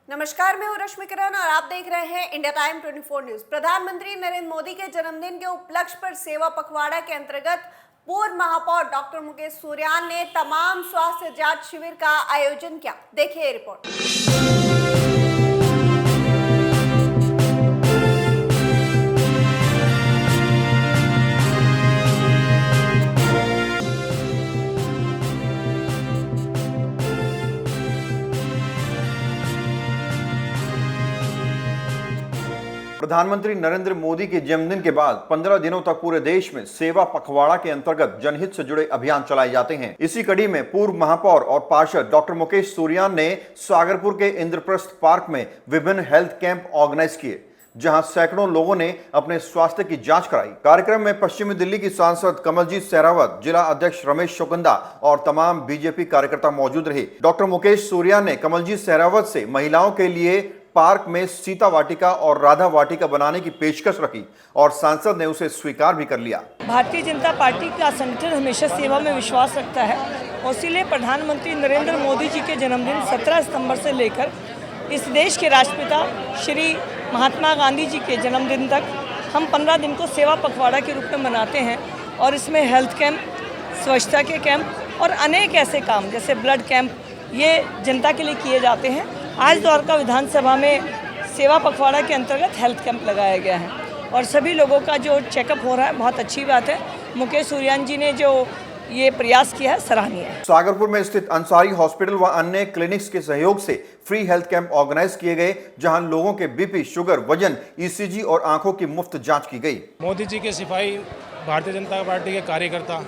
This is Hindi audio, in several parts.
नमस्कार, मैं हूं रश्मि किरण और आप देख रहे हैं इंडिया टाइम 24 न्यूज। प्रधानमंत्री नरेंद्र मोदी के जन्मदिन के उपलक्ष्य पर सेवा पखवाड़ा के अंतर्गत पूर्व महापौर डॉक्टर मुकेश सूर्यान ने तमाम स्वास्थ्य जांच शिविर का आयोजन किया। देखिए ये रिपोर्ट। प्रधानमंत्री नरेंद्र मोदी के जन्मदिन के बाद 15 दिनों तक पूरे देश में सेवा पखवाड़ा के अंतर्गत जनहित से जुड़े अभियान चलाए जाते हैं। इसी कड़ी में पूर्व महापौर और पार्षद डॉक्टर मुकेश सूर्यान ने सागरपुर के इंद्रप्रस्थ पार्क में विभिन्न हेल्थ कैंप ऑर्गेनाइज किए, जहां सैकड़ों लोगों ने अपने स्वास्थ्य की जांच कराई। कार्यक्रम में पश्चिमी दिल्ली की सांसद कमलजीत सहरावत, जिला अध्यक्ष रमेश शोकंदा और तमाम बीजेपी कार्यकर्ता मौजूद रहे। डॉक्टर मुकेश सूर्यान ने कमलजीत सहरावत से महिलाओं के लिए पार्क में सीता वाटिका और राधा वाटिका बनाने की पेशकश रखी और सांसद ने उसे स्वीकार भी कर लिया। भारतीय जनता पार्टी का संगठन हमेशा सेवा में विश्वास रखता है और इसीलिए प्रधानमंत्री नरेंद्र मोदी जी के जन्मदिन 17 सितंबर से लेकर इस देश के राष्ट्रपिता श्री महात्मा गांधी जी के जन्मदिन तक हम 15 दिन को सेवा पखवाड़ा के रूप में मनाते हैं और इसमें हेल्थ कैंप, स्वच्छता के कैंप और अनेक ऐसे काम जैसे ब्लड कैंप ये जनता के लिए किए जाते हैं। आज द्वारका विधानसभा में सेवा पखवाड़ा के अंतर्गत हेल्थ कैंप लगाया गया है और सभी लोगों का जो चेकअप हो रहा है, बहुत अच्छी बात है। मुकेश सूर्यान जी ने जो ये प्रयास किया है, सराहनीय है। सागरपुर में स्थित अंसारी हॉस्पिटल व अन्य क्लिनिक्स के सहयोग से फ्री हेल्थ कैंप ऑर्गेनाइज किए गए, जहां लोगों के बीपी, शुगर, वजन, ईसीजी और आंखों की मुफ्त जांच की गई। मोदी जी के सिपाही भारतीय जनता पार्टी के कार्यकर्ता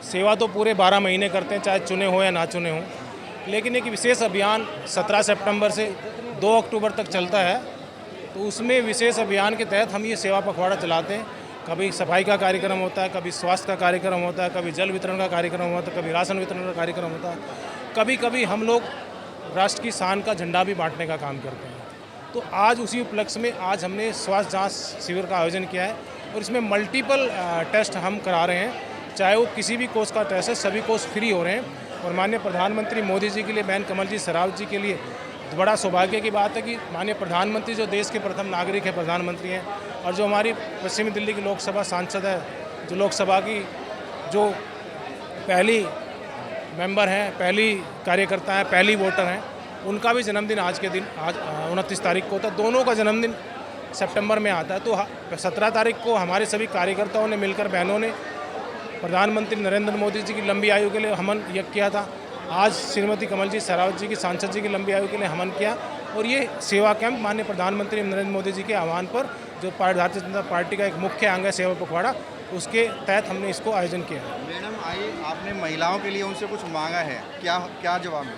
सेवा तो पूरे 12 महीने करते हैं, चाहे चुने हो या ना चुने हो, लेकिन एक विशेष अभियान 17 सितंबर से 2 अक्टूबर तक चलता है। तो उसमें विशेष अभियान के तहत हम ये सेवा पखवाड़ा चलाते हैं। कभी सफाई का कार्यक्रम होता है, कभी स्वास्थ्य का कार्यक्रम होता है, कभी जल वितरण का कार्यक्रम होता है, कभी राशन वितरण का कार्यक्रम होता है, कभी कभी हम लोग राष्ट्र की शान का झंडा भी बांटने का काम करते हैं। तो आज उसी उपलक्ष्य में आज हमने स्वास्थ्य जाँच शिविर का आयोजन किया है और इसमें मल्टीपल टेस्ट हम करा रहे हैं। चाहे वो किसी भी कोर्स का टेस्ट है, सभी कोर्स फ्री हो रहे हैं। और माननीय प्रधानमंत्री मोदी जी के लिए, बहन कमलजीत सहरावत जी के लिए बड़ा सौभाग्य की बात है कि माननीय प्रधानमंत्री जो देश के प्रथम नागरिक है, प्रधानमंत्री हैं, और जो हमारी पश्चिमी दिल्ली की लोकसभा सांसद है, जो लोकसभा की जो पहली मेंबर हैं, पहली कार्यकर्ता हैं, पहली वोटर हैं, उनका भी जन्मदिन आज के दिन, आज 29 तारीख को होता है। दोनों का जन्मदिन सितंबर में आता है। तो 17 तारीख को हमारे सभी कार्यकर्ताओं ने मिलकर, बहनों ने प्रधानमंत्री नरेंद्र मोदी जी की लंबी आयु के लिए हवन यज्ञ किया था। आज श्रीमती कमलजीत सहरावत जी की, सांसद जी की लंबी आयु के लिए हवन किया और ये सेवा कैंप माननीय प्रधानमंत्री नरेंद्र मोदी जी के आह्वान पर, जो भारतीय जनता पार्टी का एक मुख्य अंग है सेवा पखवाड़ा, उसके तहत हमने इसको आयोजन किया। मैडम, आइए, आपने महिलाओं के लिए उनसे कुछ मांगा है, क्या जवाब है?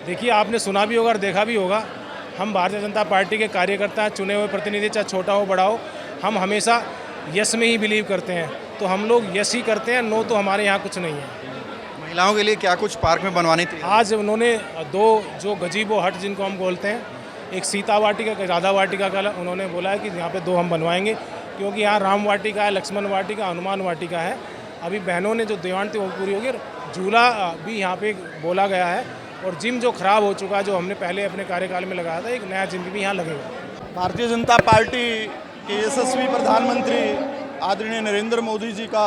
देखिए, आपने सुना भी होगा और देखा भी होगा, हम भारतीय जनता पार्टी के कार्यकर्ता, चुने हुए प्रतिनिधि, चाहे छोटा हो बड़ा हो, हम हमेशा यस में ही बिलीव करते हैं। तो हम लोग यस ही करते हैं, नो तो हमारे यहाँ कुछ नहीं है। महिलाओं के लिए क्या कुछ पार्क में बनवानी थी? आज उन्होंने 2 जो गजीबो हट जिनको हम बोलते हैं, एक सीता वाटिका, एक राधा वाटिका का उन्होंने बोला है कि यहाँ पे 2 हम बनवाएंगे, क्योंकि यहाँ राम वाटिका है, लक्ष्मण वाटिका, हनुमान वाटिका है। अभी बहनों ने जो डिमांड थी वो पूरी होगी। झूला भी यहाँ पे बोला गया है और जिम जो खराब हो चुका है, जो हमने पहले अपने कार्यकाल में लगाया था, एक नया जिम भी यहाँ लगेगा। भारतीय जनता पार्टी के यशस्वी प्रधानमंत्री आदरणीय नरेंद्र मोदी जी का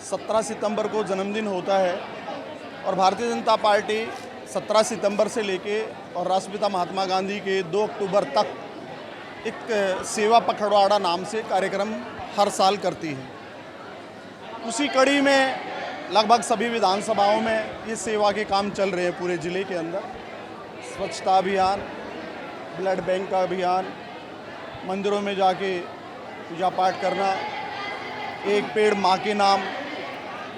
17 सितंबर को जन्मदिन होता है और भारतीय जनता पार्टी 17 सितंबर से लेके और राष्ट्रपिता महात्मा गांधी के 2 अक्टूबर तक एक सेवा पखवाड़ा नाम से कार्यक्रम हर साल करती है। उसी कड़ी में लगभग सभी विधानसभाओं में ये सेवा के काम चल रहे हैं पूरे ज़िले के अंदर। स्वच्छता अभियान, ब्लड बैंक का अभियान, मंदिरों में जाके पूजा पाठ करना, एक पेड़ माँ के नाम,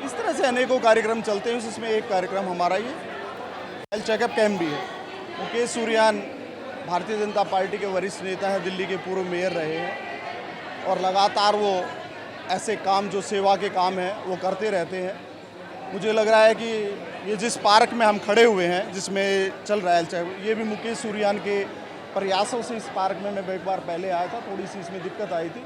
इस तरह से अनेकों कार्यक्रम चलते हैं। इसमें एक कार्यक्रम हमारा ये हेल्थ चेकअप कैंप भी है। मुकेश सूर्यान भारतीय जनता पार्टी के वरिष्ठ नेता हैं, दिल्ली के पूर्व मेयर रहे हैं और लगातार वो ऐसे काम जो सेवा के काम हैं वो करते रहते हैं। मुझे लग रहा है कि ये जिस पार्क में हम खड़े हुए हैं, जिसमें चल रहा है, ये भी मुकेश सूर्यान के प्रयासों से इस पार्क में मैं एक बार पहले आया था, थोड़ी सी इसमें दिक्कत आई थी,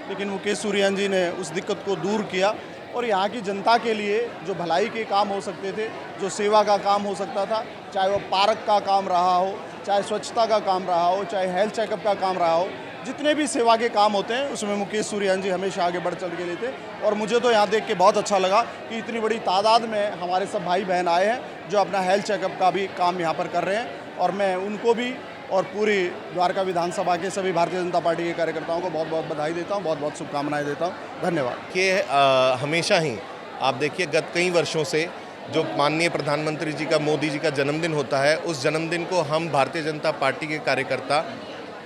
लेकिन मुकेश सूर्यान जी ने उस दिक्कत को दूर किया और यहाँ की जनता के लिए जो भलाई के काम हो सकते थे, जो सेवा का काम हो सकता था, चाहे वो पार्क का काम रहा हो, चाहे स्वच्छता का काम रहा हो, चाहे हेल्थ चेकअप का काम रहा हो, जितने भी सेवा के काम होते हैं उसमें मुकेश सूर्यान जी हमेशा आगे बढ़ चल के लेते। और मुझे तो यहाँ देख के बहुत अच्छा लगा कि इतनी बड़ी तादाद में हमारे सब भाई बहन आए हैं जो अपना हेल्थ चेकअप का भी काम यहाँ पर कर रहे हैं। और मैं उनको भी और पूरी द्वारका विधानसभा के सभी भारतीय जनता पार्टी के कार्यकर्ताओं को बहुत बहुत बधाई देता हूँ, बहुत बहुत शुभकामनाएं देता हूँ। धन्यवाद। कि हमेशा ही आप देखिए गत कई वर्षों से जो माननीय प्रधानमंत्री जी का, मोदी जी का जन्मदिन होता है, उस जन्मदिन को हम भारतीय जनता पार्टी के कार्यकर्ता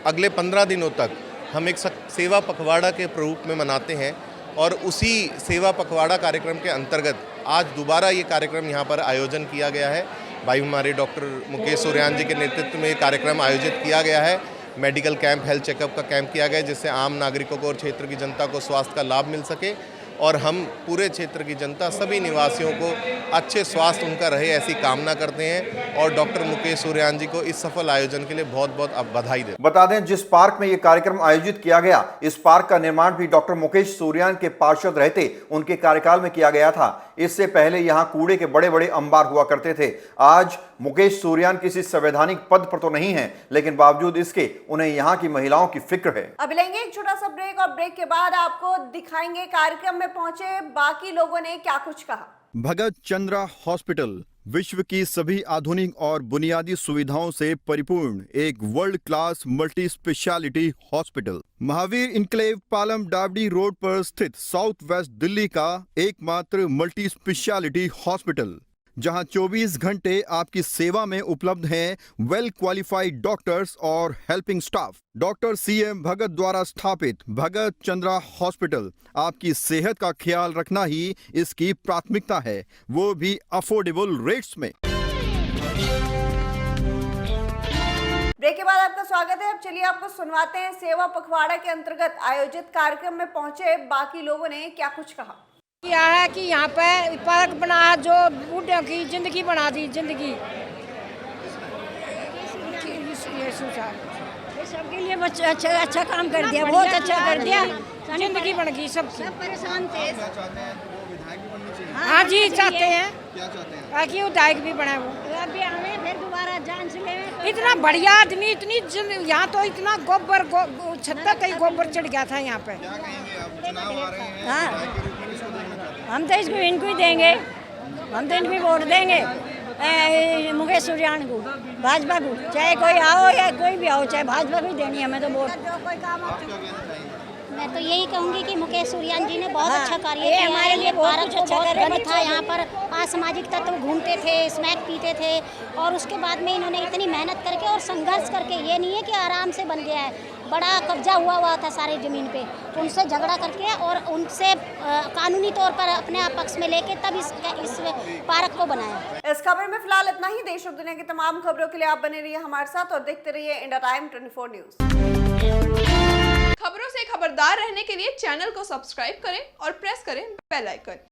अगले 15 दिनों तक हम एक सेवा पखवाड़ा के रूप में मनाते हैं। और उसी सेवा पखवाड़ा कार्यक्रम के अंतर्गत आज दोबारा ये कार्यक्रम यहाँ पर आयोजन किया गया है। भाई हमारे डॉक्टर मुकेश सूर्यान जी के नेतृत्व में ये कार्यक्रम आयोजित किया गया है। मेडिकल कैंप, हेल्थ चेकअप का कैंप किया गया है, जिससे आम नागरिकों को और क्षेत्र की जनता को स्वास्थ्य का लाभ मिल सके और हम पूरे क्षेत्र की जनता, सभी निवासियों को अच्छे स्वास्थ्य उनका रहे, ऐसी कामना करते हैं। और डॉक्टर मुकेश सूर्यान जी को इस सफल आयोजन के लिए बहुत बहुत बधाई दें। बता दें, जिस पार्क में यह कार्यक्रम आयोजित किया गया, इस पार्क का निर्माण भी डॉक्टर मुकेश सूर्यान के पार्षद रहते उनके कार्यकाल में किया गया था। इससे पहले यहां कूड़े के बड़े बड़े अंबार हुआ करते थे। आज मुकेश सूर्यान किसी संवैधानिक पद पर तो नहीं है, लेकिन बावजूद इसके उन्हें यहाँ की महिलाओं की फिक्र है। अब लेंगे एक छोटा सा ब्रेक और ब्रेक के बाद आपको दिखाएंगे कार्यक्रम में पहुंचे बाकी लोगों ने क्या कुछ कहा। भगत चंद्रा हॉस्पिटल विश्व की सभी आधुनिक और बुनियादी सुविधाओं से परिपूर्ण एक world class multi speciality hospital, Mahavir enclave Palam डावडी रोड पर स्थित साउथ वेस्ट दिल्ली का एकमात्र मल्टी स्पेशलिटी हॉस्पिटल, जहां 24 घंटे आपकी सेवा में उपलब्ध हैं वेल क्वालिफाइड डॉक्टर्स और हेल्पिंग स्टाफ। डॉक्टर CM भगत द्वारा स्थापित भगत चंद्रा हॉस्पिटल आपकी सेहत का ख्याल रखना ही इसकी प्राथमिकता है, वो भी अफोर्डेबल रेट्स में। ब्रेक के बाद आपका स्वागत है। अब चलिए आपको सुनवाते हैं सेवा पखवाड़ा के अंतर्गत आयोजित कार्यक्रम में पहुंचे बाकी लोगों ने क्या कुछ कहा। क्या है कि यहाँ पे पार्क बना है जो बूढ़ों की जिंदगी बना दी, जिंदगी सबके लिए अच्छा काम कर दिया, बहुत अच्छा कर दिया, जिंदगी बन गई सबकी। सब परेशान थे। हाँ जी, चाहते हैं क्या चाहते हैं? ताकि विधायक भी बने वो। अभी हमें फिर दोबारा जान से ले। इतना बढ़िया आदमी, इतनी यहाँ तो इतना गोबर छत्ता कहीं गोबर चढ़ गया था यहाँ पे। क्या कहेंगे अब? चुनाव आ रहे हैं, हाँ। विधायक के रूप में किसको देखना चाहते हैं? हम तो इसको इनको ही देंगे, हम तो इनको ही वोट देंगे, मुकेश सूर्यान को, भाजपा को, चाहे कोई आओ या कोई भी आओ, चाहे भाजपा को ही देनी है हमें तो वोट। आप क्या कहना चाहेंगे? मैं तो यही कहूँगी कि मुकेश सूर्यान जी ने बहुत हाँ, अच्छा कार्य ये किया हमारे है। लिए ये बहुत पार्क कुछ को अच्छा बहुत करना गंद था, चाहिए। यहाँ पर असामाजिक तत्व घूमते थे, स्मैक पीते थे, और उसके बाद में इन्होंने इतनी मेहनत करके और संघर्ष करके, ये नहीं है कि आराम से बन गया है, बड़ा कब्जा हुआ था सारी ज़मीन पे, तो उनसे झगड़ा करके और उनसे कानूनी तौर पर अपने पक्ष में लेके तब इस पार्क को बनाया। इस खबर में फिलहाल इतना ही। देश और दुनिया की तमाम खबरों के लिए आप बने रहिए हमारे साथ और देखते रहिए इंडिया टाइम 24 न्यूज। खबरों से खबरदार रहने के लिए चैनल को सब्सक्राइब करें और प्रेस करें बेल आइकन।